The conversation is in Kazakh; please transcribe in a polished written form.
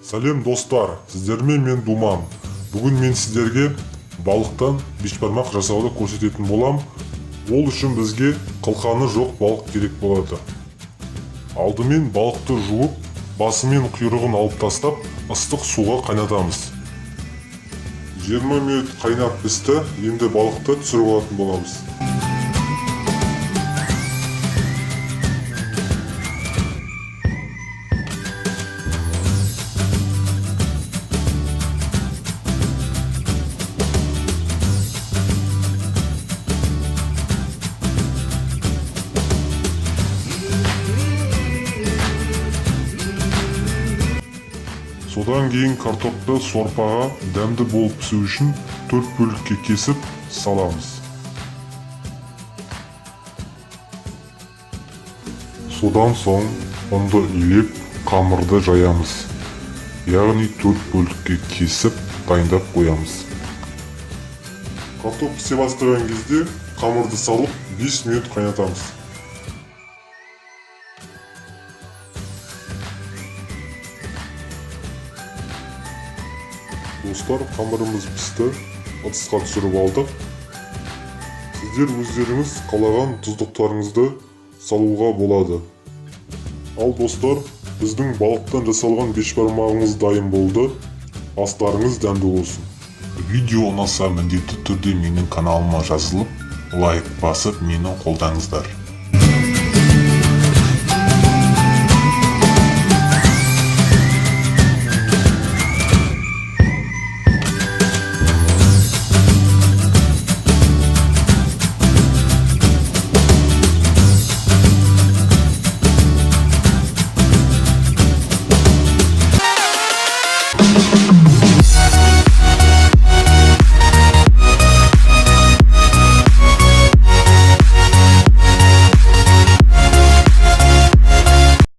Сәлем достар, сіздермен мен Думан. Бүгін мен сіздерге балықтан бешбармақ жасауды көрсететін болам. Ол үшін бізге қылқаны жоқ балық керек болады. Алдымен балықты жуып, басы мен құйрығын алып тастап, ыстық суға қайнатамыз. 20 минут қайнап пісті, енді балықты түсіріп алатын боламыз. Содан кейін картопты сорпаға дәмді болып пісу үшін 4 бөлікке кесіп саламыз. Содан соң ұнды илеп, қамырды жаямыз. Яғни 4 бөлікке кесіп дайындап қоямыз. Картоп пісе бастаған кезде қамырды салып 5 минут қайнатамыз. Достар, қамырымыз пісті, ыдысқа түсіріп алдық. Сіздер өздеріңіз қалаған тұздықтарыңызды салуға болады. Ал достар, біздің балықтан жасалған бешбармағымыз дайын болды. Астарыңыз дәмді болсын. Видео ұнаса міндетті түрде менің каналыма жазылып, лайк басып мені қолдаңыздар.